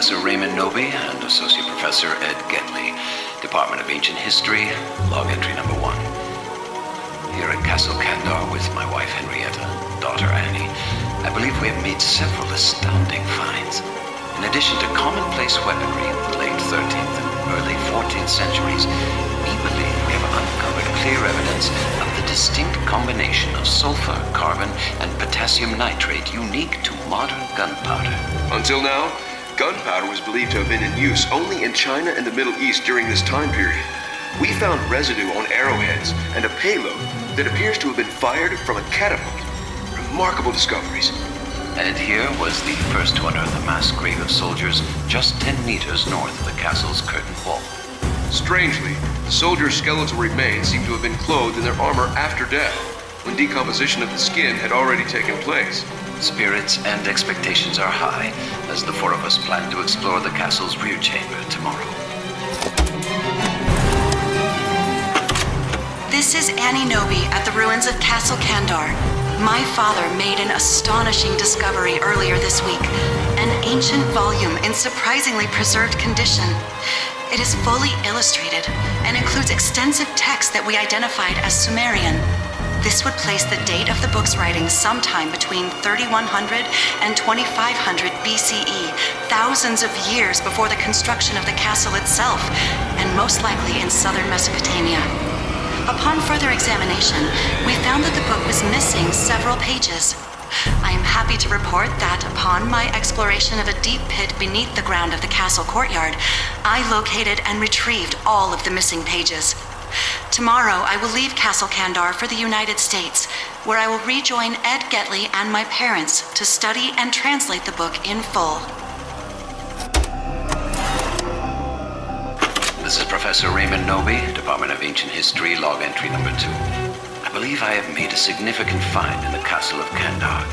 Professor Raymond Knowby and Associate Professor Ed Getley, Department of Ancient History, log entry number 1. Here at Castle Kandar with my wife Henrietta, daughter Annie, I believe we have made several astounding finds. In addition to commonplace weaponry of the late 13th and early 14th centuries, we believe we have uncovered clear evidence of the distinct combination of sulfur, carbon, and potassium nitrate unique to modern gunpowder. Until now, gunpowder was believed to have been in use only in China and the Middle East during this time period. We found residue on arrowheads and a payload that appears to have been fired from a catapult. Remarkable discoveries. And here was the first to unearth a mass grave of soldiers just 10 meters north of the castle's curtain wall. Strangely, the soldiers' skeletal remains seem to have been clothed in their armor after death, when decomposition of the skin had already taken place. Spirits and expectations are high, as the 4 of us plan to explore the castle's rear chamber tomorrow. This is Annie Knowby at the ruins of Castle Kandar. My father made an astonishing discovery earlier this week, an ancient volume in surprisingly preserved condition. It is fully illustrated and includes extensive text that we identified as Sumerian. This would place the date of the book's writing sometime between 3100 and 2500 BCE, thousands of years before the construction of the castle itself, and most likely in southern Mesopotamia. Upon further examination, we found that the book was missing several pages. I am happy to report that upon my exploration of a deep pit beneath the ground of the castle courtyard, I located and retrieved all of the missing pages. Tomorrow, I will leave Castle Kandar for the United States, where I will rejoin Ed Getley and my parents to study and translate the book in full. This is Professor Raymond Knowby, Department of Ancient History, log entry number 2. I believe I have made a significant find in the Castle of Kandar.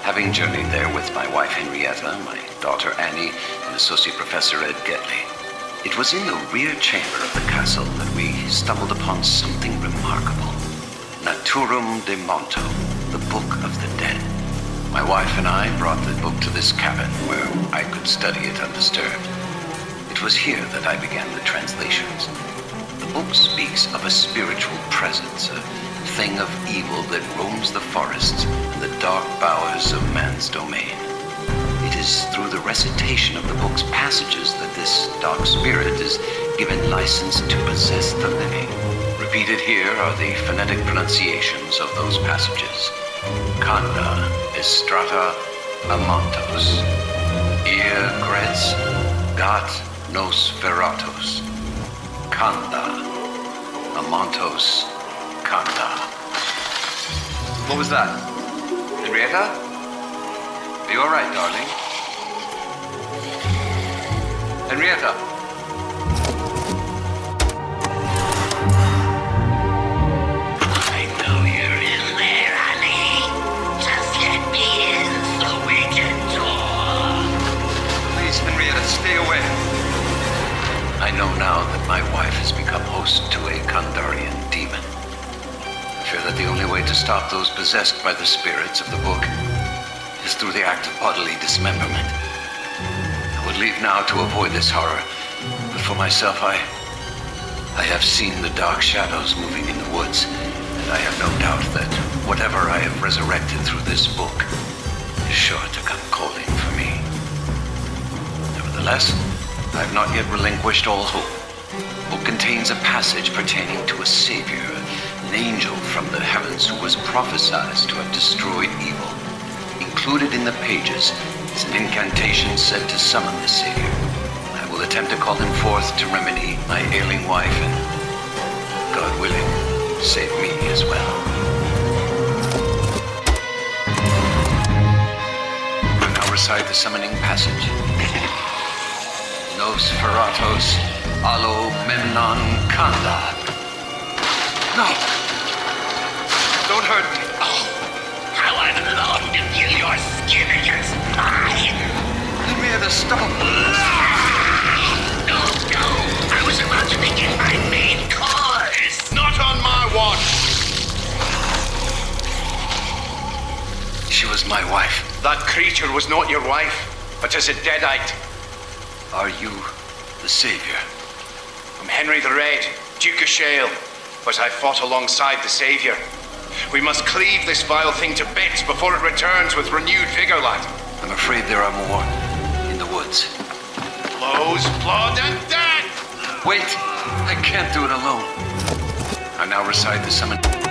Having journeyed there with my wife Henrietta, my daughter Annie, and Associate Professor Ed Getley, it was in the rear chamber of the castle that we stumbled upon something remarkable. Naturum de Monto, the Book of the Dead. My wife and I brought the book to this cabin where I could study it undisturbed. It was here that I began the translations. The book speaks of a spiritual presence, a thing of evil that roams the forests and the dark bowers of man's domain. It is through the recitation of the book's passages that this dark spirit is given license to possess the living. Repeated here are the phonetic pronunciations of those passages. Kanda estrata amantos, ir gretz gat nos veratos, Kanda amantos Kanda. What was that? Henrietta? Are you all right, darling? Henrietta? I know you're in there, honey. Just let me in so we can talk. Please, Henrietta, stay away. I know now that my wife has become host to a Kandarian demon. I fear that the only way to stop those possessed by the spirits of the book is through the act of bodily dismemberment. I would leave now to avoid this horror, but for myself, I have seen the dark shadows moving in the woods, and I have no doubt that whatever I have resurrected through this book is sure to come calling for me. Nevertheless, I have not yet relinquished all hope. The book contains a passage pertaining to a savior, an angel from the heavens who was prophesied to have destroyed evil. Included in the pages is an incantation said to summon the Savior. I will attempt to call him forth to remedy my ailing wife and, God willing, save me as well. I now recite the summoning passage. Nos feratos alo memnon kanda. No! Don't hurt me. How I've longed to feel your skin against mine. Henrietta, stop. No. I was about to begin my main course. Not on my watch! She was my wife. That creature was not your wife, but is a deadite. Are you the savior? I'm Henry the Red, Duke of Shale, but I fought alongside the Savior. We must cleave this vile thing to bits before it returns with renewed vigor, lad. I'm afraid there are more in the woods. Blows, blood, and death! Wait! I can't do it alone. I now recite the summon.